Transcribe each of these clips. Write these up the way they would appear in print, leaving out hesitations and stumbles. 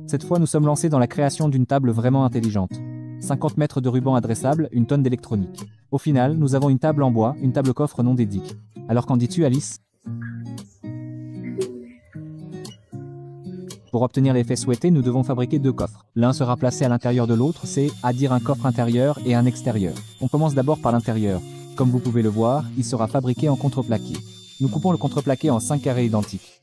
Cette fois, nous sommes lancés dans la création d'une table vraiment intelligente. 50 mètres de ruban adressable, une tonne d'électronique. Au final, nous avons une table en bois, une table coffre non dédique. Alors qu'en dis-tu, Alice? Pour obtenir l'effet souhaité, nous devons fabriquer 2 coffres. L'un sera placé à l'intérieur de l'autre, c'est à dire un coffre intérieur et un extérieur. On commence d'abord par l'intérieur. Comme vous pouvez le voir, il sera fabriqué en contreplaqué. Nous coupons le contreplaqué en 5 carrés identiques.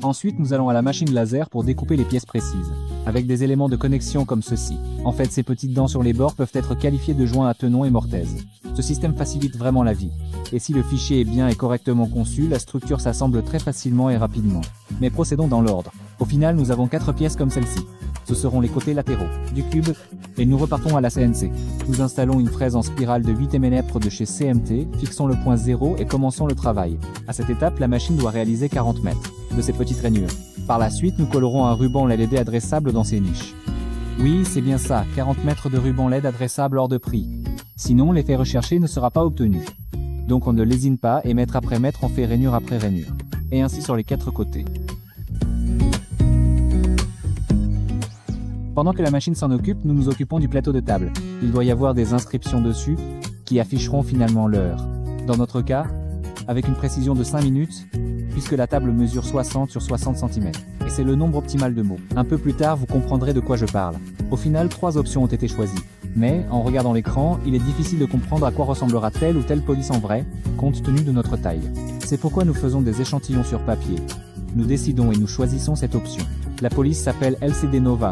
Ensuite, nous allons à la machine laser pour découper les pièces précises, avec des éléments de connexion comme ceci. En fait, ces petites dents sur les bords peuvent être qualifiées de joints à tenons et mortaises. Ce système facilite vraiment la vie. Et si le fichier est bien et correctement conçu, la structure s'assemble très facilement et rapidement. Mais procédons dans l'ordre. Au final, nous avons 4 pièces comme celle-ci. Ce seront les côtés latéraux du cube, et nous repartons à la CNC. Nous installons une fraise en spirale de 8 mm de chez CMT, fixons le point 0 et commençons le travail. À cette étape, la machine doit réaliser 40 mètres de ces petites rainures. Par la suite, nous collerons un ruban LED adressable dans ces niches. Oui, c'est bien ça, 40 mètres de ruban LED adressable hors de prix. Sinon, l'effet recherché ne sera pas obtenu. Donc on ne lésine pas et mètre après mètre on fait rainure après rainure. Et ainsi sur les 4 côtés. Pendant que la machine s'en occupe, nous nous occupons du plateau de table. Il doit y avoir des inscriptions dessus qui afficheront finalement l'heure. Dans notre cas, avec une précision de 5 minutes, puisque la table mesure 60 sur 60 cm. Et c'est le nombre optimal de mots. Un peu plus tard, vous comprendrez de quoi je parle. Au final, 3 options ont été choisies. Mais, en regardant l'écran, il est difficile de comprendre à quoi ressemblera telle ou telle police en vrai, compte tenu de notre taille. C'est pourquoi nous faisons des échantillons sur papier. Nous décidons et nous choisissons cette option. La police s'appelle LCD Nova.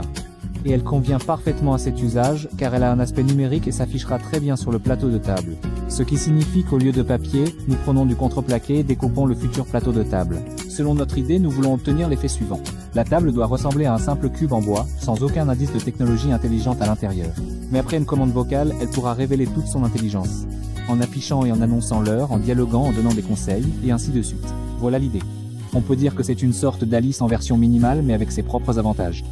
Et elle convient parfaitement à cet usage, car elle a un aspect numérique et s'affichera très bien sur le plateau de table. Ce qui signifie qu'au lieu de papier, nous prenons du contreplaqué et découpons le futur plateau de table. Selon notre idée, nous voulons obtenir l'effet suivant. La table doit ressembler à un simple cube en bois, sans aucun indice de technologie intelligente à l'intérieur. Mais après une commande vocale, elle pourra révéler toute son intelligence. En affichant et en annonçant l'heure, en dialoguant, en donnant des conseils, et ainsi de suite. Voilà l'idée. On peut dire que c'est une sorte d'Alice en version minimale, mais avec ses propres avantages.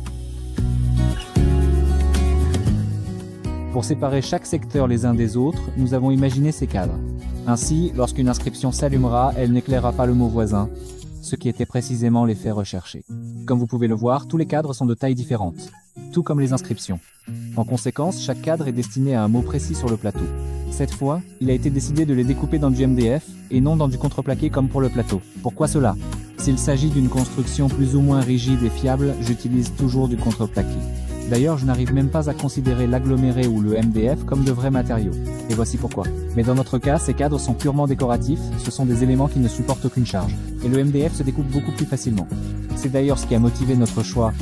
Pour séparer chaque secteur les uns des autres, nous avons imaginé ces cadres. Ainsi, lorsqu'une inscription s'allumera, elle n'éclairera pas le mot voisin, ce qui était précisément l'effet recherché. Comme vous pouvez le voir, tous les cadres sont de tailles différentes, tout comme les inscriptions. En conséquence, chaque cadre est destiné à un mot précis sur le plateau. Cette fois, il a été décidé de les découper dans du MDF, et non dans du contreplaqué comme pour le plateau. Pourquoi cela? S'il s'agit d'une construction plus ou moins rigide et fiable, j'utilise toujours du contreplaqué. D'ailleurs, je n'arrive même pas à considérer l'aggloméré ou le MDF comme de vrais matériaux. Et voici pourquoi. Mais dans notre cas, ces cadres sont purement décoratifs, ce sont des éléments qui ne supportent aucune charge. Et le MDF se découpe beaucoup plus facilement. C'est d'ailleurs ce qui a motivé notre choix.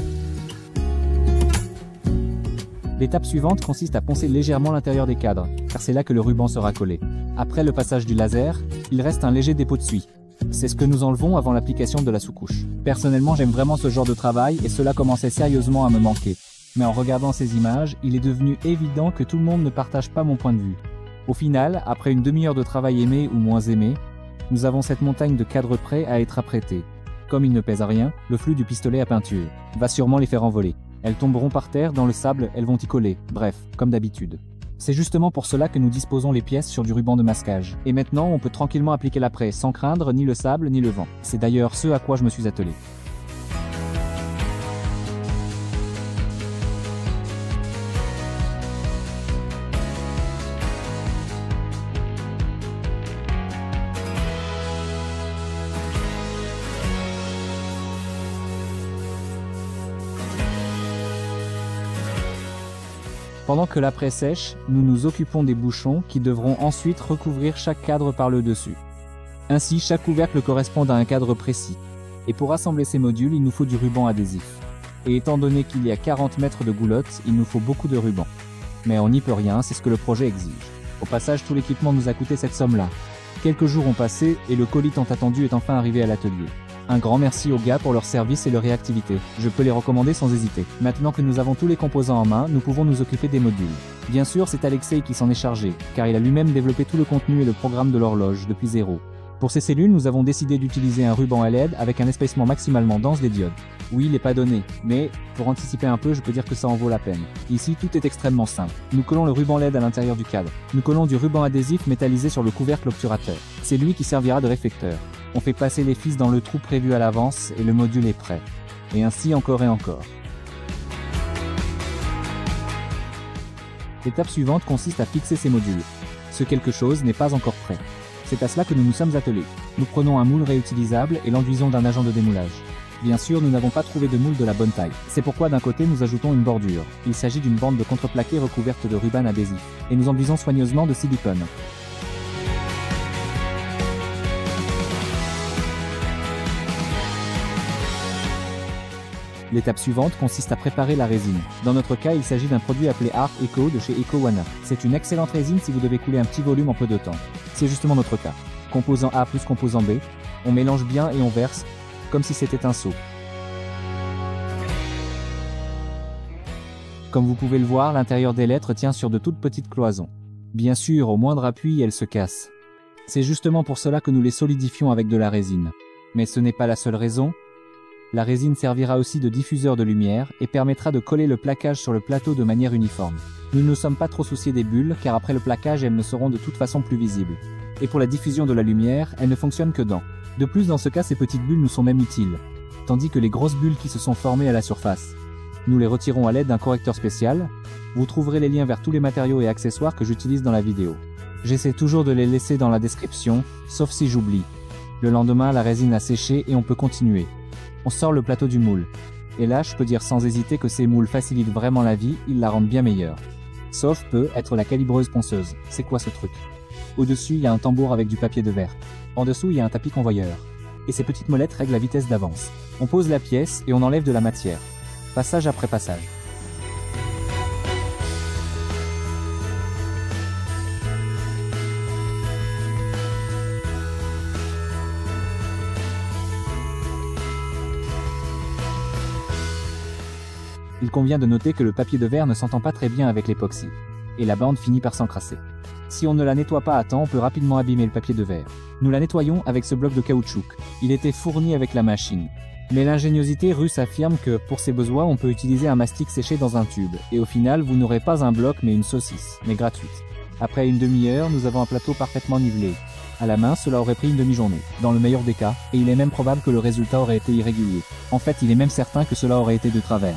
L'étape suivante consiste à poncer légèrement l'intérieur des cadres, car c'est là que le ruban sera collé. Après le passage du laser, il reste un léger dépôt de suie. C'est ce que nous enlevons avant l'application de la sous-couche. Personnellement, j'aime vraiment ce genre de travail et cela commençait sérieusement à me manquer. Mais en regardant ces images, il est devenu évident que tout le monde ne partage pas mon point de vue. Au final, après une demi-heure de travail aimé ou moins aimé, nous avons cette montagne de cadres prêts à être apprêtés. Comme ils ne pèsent rien, le flux du pistolet à peinture va sûrement les faire envoler. Elles tomberont par terre, dans le sable, elles vont y coller. Bref, comme d'habitude. C'est justement pour cela que nous disposons les pièces sur du ruban de masquage. Et maintenant, on peut tranquillement appliquer l'après, sans craindre ni le sable ni le vent. C'est d'ailleurs ce à quoi je me suis attelé. Pendant que l'après sèche, nous nous occupons des bouchons qui devront ensuite recouvrir chaque cadre par le dessus. Ainsi, chaque couvercle correspond à un cadre précis. Et pour assembler ces modules, il nous faut du ruban adhésif. Et étant donné qu'il y a 40 mètres de goulotte, il nous faut beaucoup de ruban. Mais on n'y peut rien, c'est ce que le projet exige. Au passage, tout l'équipement nous a coûté cette somme-là. Quelques jours ont passé et le colis tant attendu est enfin arrivé à l'atelier. Un grand merci aux gars pour leur service et leur réactivité. Je peux les recommander sans hésiter. Maintenant que nous avons tous les composants en main, nous pouvons nous occuper des modules. Bien sûr, c'est Alexei qui s'en est chargé, car il a lui-même développé tout le contenu et le programme de l'horloge depuis zéro. Pour ces cellules, nous avons décidé d'utiliser un ruban LED avec un espacement maximalement dense des diodes. Oui, il n'est pas donné, mais pour anticiper un peu, je peux dire que ça en vaut la peine. Ici, tout est extrêmement simple. Nous collons le ruban LED à l'intérieur du cadre. Nous collons du ruban adhésif métallisé sur le couvercle obturateur. C'est lui qui servira de réflecteur. On fait passer les fils dans le trou prévu à l'avance et le module est prêt. Et ainsi encore et encore. L'étape suivante consiste à fixer ces modules. Ce quelque chose n'est pas encore prêt. C'est à cela que nous nous sommes attelés. Nous prenons un moule réutilisable et l'enduisons d'un agent de démoulage. Bien sûr, nous n'avons pas trouvé de moule de la bonne taille. C'est pourquoi d'un côté nous ajoutons une bordure. Il s'agit d'une bande de contreplaqué recouverte de ruban adhésif. Et nous enduisons soigneusement de silicone. L'étape suivante consiste à préparer la résine. Dans notre cas, il s'agit d'un produit appelé Art Eco de chez EcoWanna. C'est une excellente résine si vous devez couler un petit volume en peu de temps. C'est justement notre cas. Composant A plus composant B, on mélange bien et on verse, comme si c'était un seau. Comme vous pouvez le voir, l'intérieur des lettres tient sur de toutes petites cloisons. Bien sûr, au moindre appui, elles se cassent. C'est justement pour cela que nous les solidifions avec de la résine. Mais ce n'est pas la seule raison. La résine servira aussi de diffuseur de lumière et permettra de coller le plaquage sur le plateau de manière uniforme. Nous ne sommes pas trop souciés des bulles car après le plaquage elles ne seront de toute façon plus visibles. Et pour la diffusion de la lumière, elles ne fonctionnent que dans. De plus dans ce cas ces petites bulles nous sont même utiles, tandis que les grosses bulles qui se sont formées à la surface. Nous les retirons à l'aide d'un correcteur spécial. Vous trouverez les liens vers tous les matériaux et accessoires que j'utilise dans la vidéo. J'essaie toujours de les laisser dans la description, sauf si j'oublie. Le lendemain la résine a séché et on peut continuer. On sort le plateau du moule. Et là, je peux dire sans hésiter que ces moules facilitent vraiment la vie, ils la rendent bien meilleure. Sauf peut être la calibreuse ponceuse. C'est quoi ce truc? Au-dessus, il y a un tambour avec du papier de verre. En dessous, il y a un tapis convoyeur. Et ces petites molettes règlent la vitesse d'avance. On pose la pièce et on enlève de la matière. Passage après passage. Il convient de noter que le papier de verre ne s'entend pas très bien avec l'époxy, et la bande finit par s'encrasser. Si on ne la nettoie pas à temps, on peut rapidement abîmer le papier de verre. Nous la nettoyons avec ce bloc de caoutchouc. Il était fourni avec la machine. Mais l'ingéniosité russe affirme que, pour ses besoins, on peut utiliser un mastic séché dans un tube, et au final, vous n'aurez pas un bloc mais une saucisse, mais gratuite. Après une demi-heure, nous avons un plateau parfaitement nivelé. À la main, cela aurait pris une demi-journée, dans le meilleur des cas, et il est même probable que le résultat aurait été irrégulier. En fait, il est même certain que cela aurait été de travers.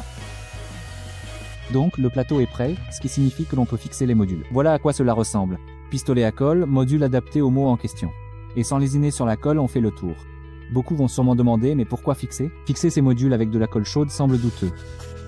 Donc, le plateau est prêt, ce qui signifie que l'on peut fixer les modules. Voilà à quoi cela ressemble. Pistolet à colle, module adapté au mot en question. Et sans lésiner sur la colle, on fait le tour. Beaucoup vont sûrement demander, mais pourquoi fixer? Fixer ces modules avec de la colle chaude semble douteux,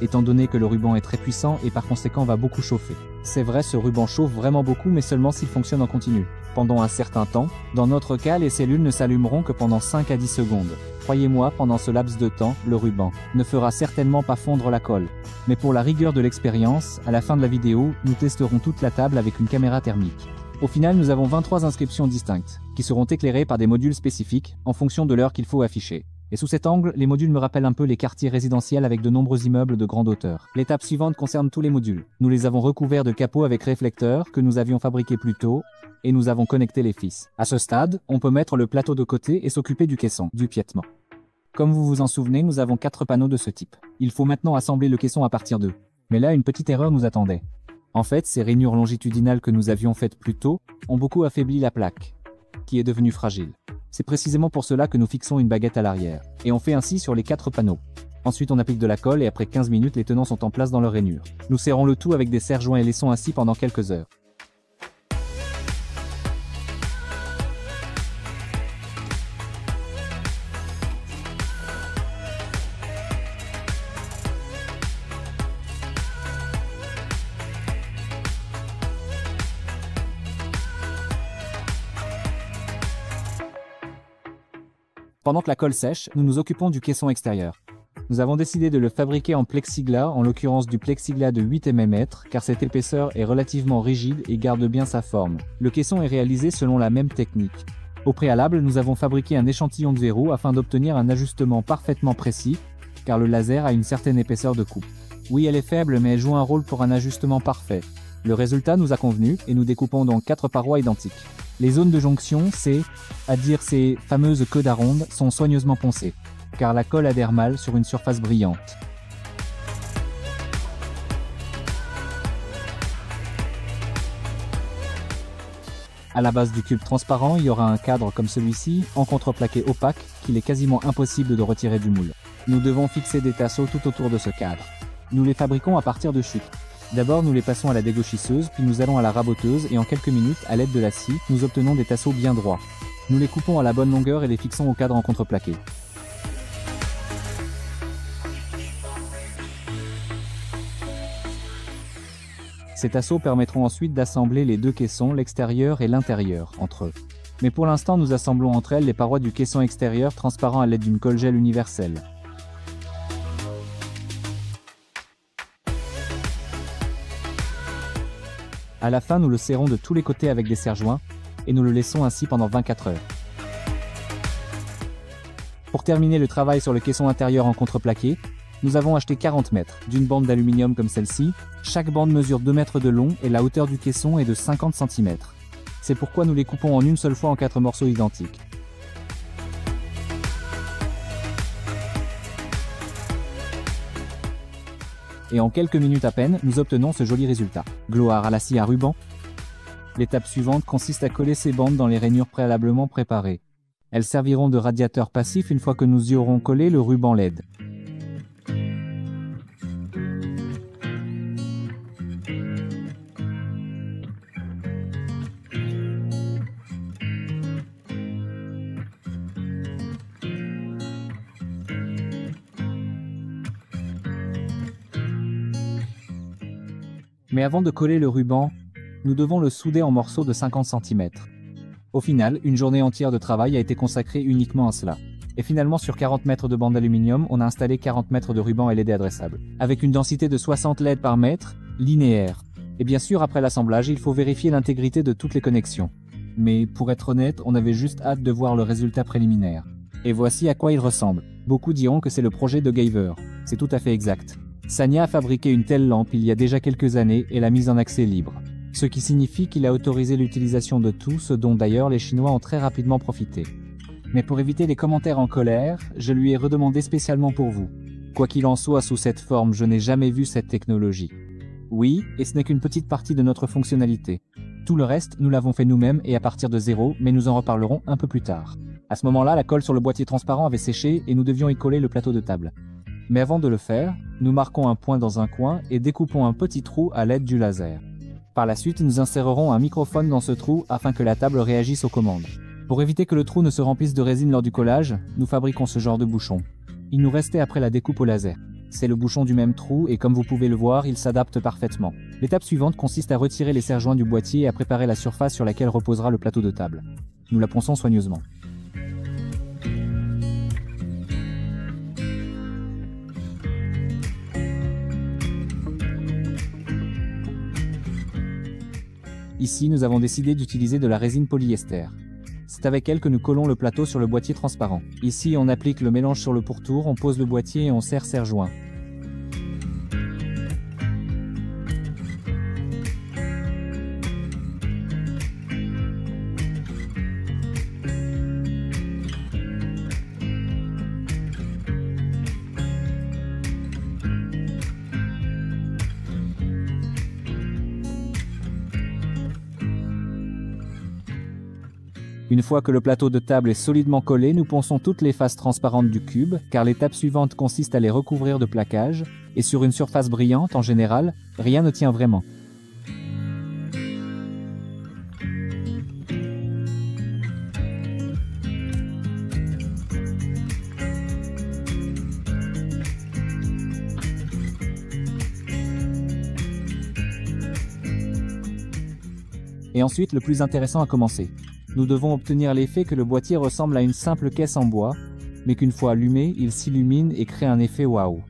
étant donné que le ruban est très puissant et par conséquent va beaucoup chauffer. C'est vrai, ce ruban chauffe vraiment beaucoup, mais seulement s'il fonctionne en continu. Pendant un certain temps, dans notre cas, les cellules ne s'allumeront que pendant 5 à 10 secondes. Croyez-moi, pendant ce laps de temps, le ruban ne fera certainement pas fondre la colle. Mais pour la rigueur de l'expérience, à la fin de la vidéo, nous testerons toute la table avec une caméra thermique. Au final, nous avons 23 inscriptions distinctes, qui seront éclairées par des modules spécifiques, en fonction de l'heure qu'il faut afficher. Et sous cet angle, les modules me rappellent un peu les quartiers résidentiels avec de nombreux immeubles de grande hauteur. L'étape suivante concerne tous les modules. Nous les avons recouverts de capots avec réflecteurs que nous avions fabriqués plus tôt, et nous avons connecté les fils. À ce stade, on peut mettre le plateau de côté et s'occuper du caisson, du piétement. Comme vous vous en souvenez, nous avons 4 panneaux de ce type. Il faut maintenant assembler le caisson à partir d'eux. Mais là, une petite erreur nous attendait. En fait, ces rainures longitudinales que nous avions faites plus tôt ont beaucoup affaibli la plaque, qui est devenue fragile. C'est précisément pour cela que nous fixons une baguette à l'arrière. Et on fait ainsi sur les 4 panneaux. Ensuite, on applique de la colle et après 15 minutes, les tenants sont en place dans leur rainure. Nous serrons le tout avec des serre-joints et laissons ainsi pendant quelques heures. Pendant que la colle sèche, nous nous occupons du caisson extérieur. Nous avons décidé de le fabriquer en plexiglas, en l'occurrence du plexiglas de 8 mm, car cette épaisseur est relativement rigide et garde bien sa forme. Le caisson est réalisé selon la même technique. Au préalable, nous avons fabriqué un échantillon de verrou afin d'obtenir un ajustement parfaitement précis, car le laser a une certaine épaisseur de coupe. Oui, elle est faible, mais elle joue un rôle pour un ajustement parfait. Le résultat nous a convenu, et nous découpons donc 4 parois identiques. Les zones de jonction, c'est-à-dire ces fameuses queues d'aronde, sont soigneusement poncées, car la colle adhère mal sur une surface brillante. À la base du cube transparent, il y aura un cadre comme celui-ci, en contreplaqué opaque, qu'il est quasiment impossible de retirer du moule. Nous devons fixer des tasseaux tout autour de ce cadre. Nous les fabriquons à partir de chutes. D'abord nous les passons à la dégauchisseuse, puis nous allons à la raboteuse et en quelques minutes, à l'aide de la scie, nous obtenons des tasseaux bien droits. Nous les coupons à la bonne longueur et les fixons au cadre en contreplaqué. Ces tasseaux permettront ensuite d'assembler les deux caissons, l'extérieur et l'intérieur, entre eux. Mais pour l'instant, nous assemblons entre elles les parois du caisson extérieur transparent à l'aide d'une colle gel universelle. À la fin, nous le serrons de tous les côtés avec des serre-joints, et nous le laissons ainsi pendant 24 heures. Pour terminer le travail sur le caisson intérieur en contreplaqué, nous avons acheté 40 mètres d'une bande d'aluminium comme celle-ci. Chaque bande mesure 2 mètres de long et la hauteur du caisson est de 50 cm. C'est pourquoi nous les coupons en une seule fois en 4 morceaux identiques. Et en quelques minutes à peine, nous obtenons ce joli résultat. Gloire à la scie à ruban. L'étape suivante consiste à coller ces bandes dans les rainures préalablement préparées. Elles serviront de radiateur passif une fois que nous y aurons collé le ruban LED. Mais avant de coller le ruban, nous devons le souder en morceaux de 50 cm. Au final, une journée entière de travail a été consacrée uniquement à cela. Et finalement, sur 40 mètres de bande d'aluminium, on a installé 40 mètres de ruban LED adressable, avec une densité de 60 LED par mètre, linéaire. Et bien sûr, après l'assemblage, il faut vérifier l'intégrité de toutes les connexions. Mais pour être honnête, on avait juste hâte de voir le résultat préliminaire. Et voici à quoi il ressemble. Beaucoup diront que c'est le projet de Guyver. C'est tout à fait exact. Sannya a fabriqué une telle lampe il y a déjà quelques années et l'a mise en accès libre. Ce qui signifie qu'il a autorisé l'utilisation de tout, ce dont d'ailleurs les Chinois ont très rapidement profité. Mais pour éviter les commentaires en colère, je lui ai redemandé spécialement pour vous. Quoi qu'il en soit, sous cette forme, je n'ai jamais vu cette technologie. Oui, et ce n'est qu'une petite partie de notre fonctionnalité. Tout le reste, nous l'avons fait nous-mêmes et à partir de zéro, mais nous en reparlerons un peu plus tard. À ce moment-là, la colle sur le boîtier transparent avait séché et nous devions y coller le plateau de table. Mais avant de le faire, nous marquons un point dans un coin et découpons un petit trou à l'aide du laser. Par la suite, nous insérerons un microphone dans ce trou afin que la table réagisse aux commandes. Pour éviter que le trou ne se remplisse de résine lors du collage, nous fabriquons ce genre de bouchon. Il nous restait après la découpe au laser. C'est le bouchon du même trou et comme vous pouvez le voir, il s'adapte parfaitement. L'étape suivante consiste à retirer les serre-joints du boîtier et à préparer la surface sur laquelle reposera le plateau de table. Nous la ponçons soigneusement. Ici, nous avons décidé d'utiliser de la résine polyester. C'est avec elle que nous collons le plateau sur le boîtier transparent. Ici, on applique le mélange sur le pourtour, on pose le boîtier et on serre-joint. Une fois que le plateau de table est solidement collé, nous ponçons toutes les faces transparentes du cube, car l'étape suivante consiste à les recouvrir de plaquage, et sur une surface brillante, en général, rien ne tient vraiment. Et ensuite, le plus intéressant a commencé. Nous devons obtenir l'effet que le boîtier ressemble à une simple caisse en bois, mais qu'une fois allumé, il s'illumine et crée un effet waouh.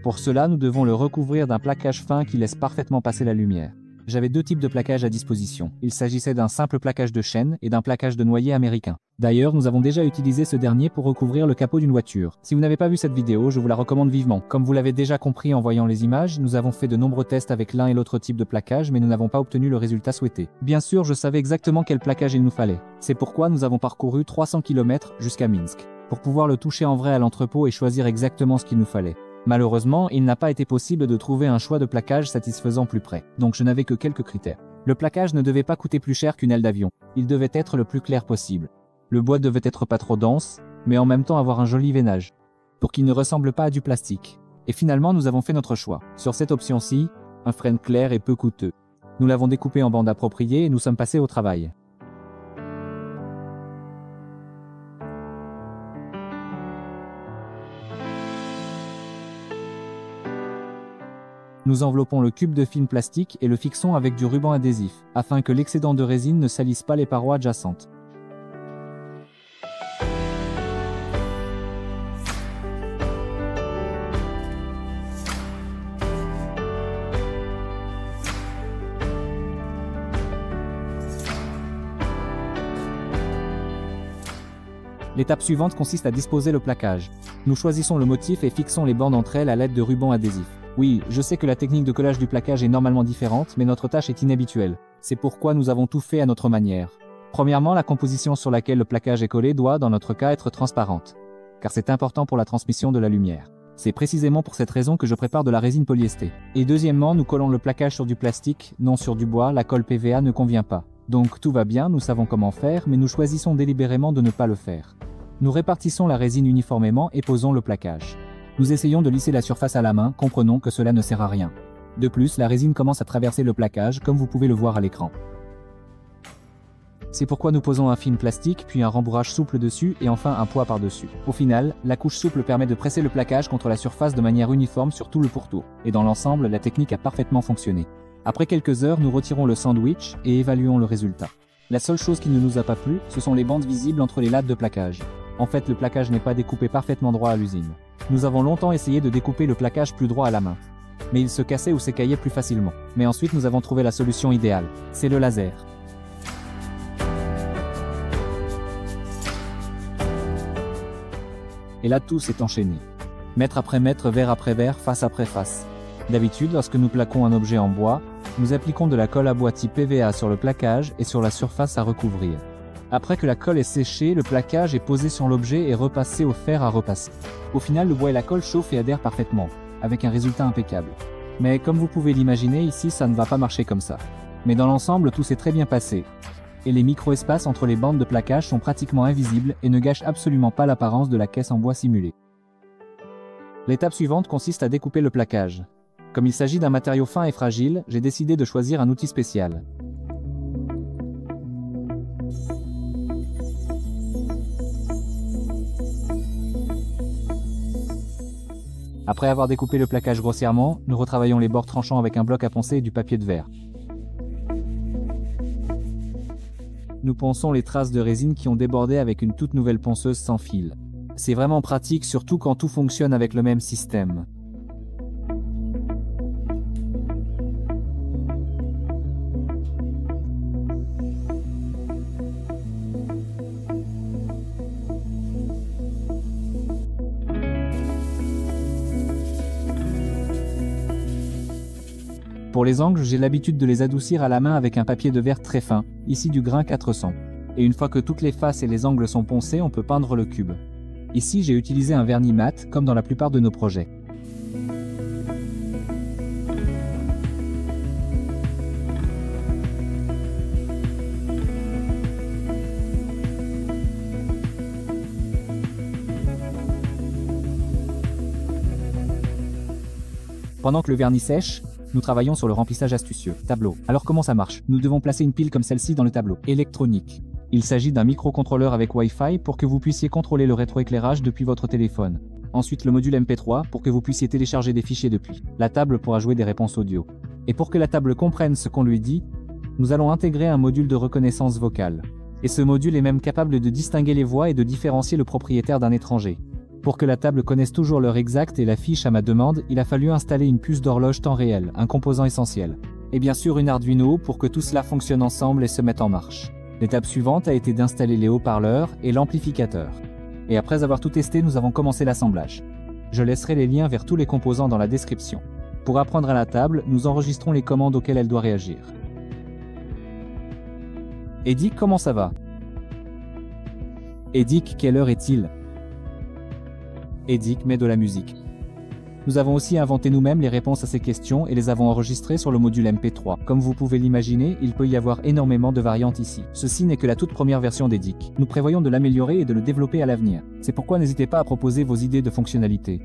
Pour cela, nous devons le recouvrir d'un plaquage fin qui laisse parfaitement passer la lumière. J'avais deux types de plaquage à disposition. Il s'agissait d'un simple plaquage de chêne et d'un plaquage de noyer américain. D'ailleurs, nous avons déjà utilisé ce dernier pour recouvrir le capot d'une voiture. Si vous n'avez pas vu cette vidéo, je vous la recommande vivement. Comme vous l'avez déjà compris en voyant les images, nous avons fait de nombreux tests avec l'un et l'autre type de plaquage, mais nous n'avons pas obtenu le résultat souhaité. Bien sûr, je savais exactement quel plaquage il nous fallait. C'est pourquoi nous avons parcouru 300 km jusqu'à Minsk, pour pouvoir le toucher en vrai à l'entrepôt et choisir exactement ce qu'il nous fallait. Malheureusement, il n'a pas été possible de trouver un choix de plaquage satisfaisant plus près, donc je n'avais que quelques critères. Le plaquage ne devait pas coûter plus cher qu'une aile d'avion. Il devait être le plus clair possible. Le bois devait être pas trop dense, mais en même temps avoir un joli veinage, pour qu'il ne ressemble pas à du plastique. Et finalement, nous avons fait notre choix. Sur cette option-ci, un frame clair et peu coûteux. Nous l'avons découpé en bandes appropriées et nous sommes passés au travail. Nous enveloppons le cube de film plastique et le fixons avec du ruban adhésif, afin que l'excédent de résine ne salisse pas les parois adjacentes. L'étape suivante consiste à disposer le plaquage. Nous choisissons le motif et fixons les bandes entre elles à l'aide de rubans adhésifs. Oui, je sais que la technique de collage du plaquage est normalement différente, mais notre tâche est inhabituelle. C'est pourquoi nous avons tout fait à notre manière. Premièrement, la composition sur laquelle le plaquage est collé doit, dans notre cas, être transparente, car c'est important pour la transmission de la lumière. C'est précisément pour cette raison que je prépare de la résine polyester. Et deuxièmement, nous collons le plaquage sur du plastique, non sur du bois, la colle PVA ne convient pas. Donc tout va bien, nous savons comment faire, mais nous choisissons délibérément de ne pas le faire. Nous répartissons la résine uniformément et posons le plaquage. Nous essayons de lisser la surface à la main, comprenons que cela ne sert à rien. De plus, la résine commence à traverser le plaquage, comme vous pouvez le voir à l'écran. C'est pourquoi nous posons un film plastique, puis un rembourrage souple dessus, et enfin un poids par-dessus. Au final, la couche souple permet de presser le plaquage contre la surface de manière uniforme sur tout le pourtour. Et dans l'ensemble, la technique a parfaitement fonctionné. Après quelques heures, nous retirons le sandwich et évaluons le résultat. La seule chose qui ne nous a pas plu, ce sont les bandes visibles entre les lattes de plaquage. En fait, le plaquage n'est pas découpé parfaitement droit à l'usine. Nous avons longtemps essayé de découper le plaquage plus droit à la main. Mais il se cassait ou s'écaillait plus facilement. Mais ensuite, nous avons trouvé la solution idéale. C'est le laser. Et là, tout s'est enchaîné. Mètre après mètre, verre après verre, face après face. D'habitude, lorsque nous plaquons un objet en bois, nous appliquons de la colle à bois type PVA sur le plaquage et sur la surface à recouvrir. Après que la colle est séchée, le plaquage est posé sur l'objet et repassé au fer à repasser. Au final, le bois et la colle chauffent et adhèrent parfaitement, avec un résultat impeccable. Mais comme vous pouvez l'imaginer, ici ça ne va pas marcher comme ça. Mais dans l'ensemble, tout s'est très bien passé. Et les micro-espaces entre les bandes de plaquage sont pratiquement invisibles et ne gâchent absolument pas l'apparence de la caisse en bois simulée. L'étape suivante consiste à découper le plaquage. Comme il s'agit d'un matériau fin et fragile, j'ai décidé de choisir un outil spécial. Après avoir découpé le plaquage grossièrement, nous retravaillons les bords tranchants avec un bloc à poncer et du papier de verre. Nous ponçons les traces de résine qui ont débordé avec une toute nouvelle ponceuse sans fil. C'est vraiment pratique, surtout quand tout fonctionne avec le même système. Pour les angles, j'ai l'habitude de les adoucir à la main avec un papier de verre très fin, ici du grain 400. Et une fois que toutes les faces et les angles sont poncés, on peut peindre le cube. Ici, j'ai utilisé un vernis mat, comme dans la plupart de nos projets. Pendant que le vernis sèche, nous travaillons sur le remplissage astucieux. Tableau. Alors comment ça marche? Nous devons placer une pile comme celle-ci dans le tableau. Électronique. Il s'agit d'un microcontrôleur avec Wi-Fi pour que vous puissiez contrôler le rétroéclairage depuis votre téléphone. Ensuite le module MP3 pour que vous puissiez télécharger des fichiers depuis. La table pourra jouer des réponses audio. Et pour que la table comprenne ce qu'on lui dit, nous allons intégrer un module de reconnaissance vocale. Et ce module est même capable de distinguer les voix et de différencier le propriétaire d'un étranger. Pour que la table connaisse toujours l'heure exacte et l'affiche à ma demande, il a fallu installer une puce d'horloge temps réel, un composant essentiel. Et bien sûr une Arduino pour que tout cela fonctionne ensemble et se mette en marche. L'étape suivante a été d'installer les haut-parleurs et l'amplificateur. Et après avoir tout testé, nous avons commencé l'assemblage. Je laisserai les liens vers tous les composants dans la description. Pour apprendre à la table, nous enregistrons les commandes auxquelles elle doit réagir. Edic, comment ça va? Edic, quelle heure est-il? Edic met de la musique. Nous avons aussi inventé nous-mêmes les réponses à ces questions et les avons enregistrées sur le module MP3. Comme vous pouvez l'imaginer, il peut y avoir énormément de variantes ici. Ceci n'est que la toute première version d'Edic. Nous prévoyons de l'améliorer et de le développer à l'avenir. C'est pourquoi n'hésitez pas à proposer vos idées de fonctionnalités.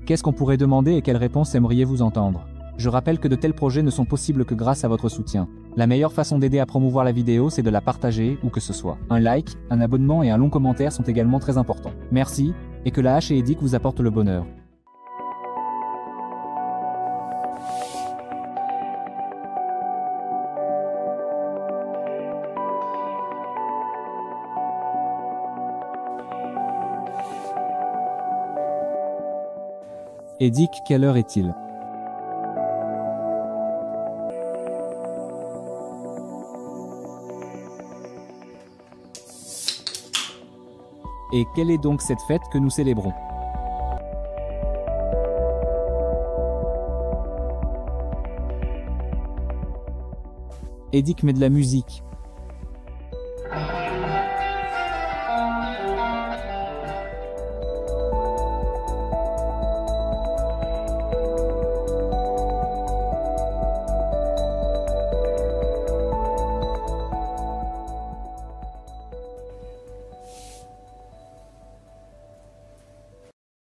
Qu'est-ce qu'on pourrait demander et quelles réponses aimeriez-vous entendre? Je rappelle que de tels projets ne sont possibles que grâce à votre soutien. La meilleure façon d'aider à promouvoir la vidéo, c'est de la partager, où que ce soit. Un like, un abonnement et un long commentaire sont également très importants. Merci, et que la hache et Edic vous apportent le bonheur. Edic, quelle heure est-il? Et quelle est donc cette fête que nous célébrons? Edic met de la musique.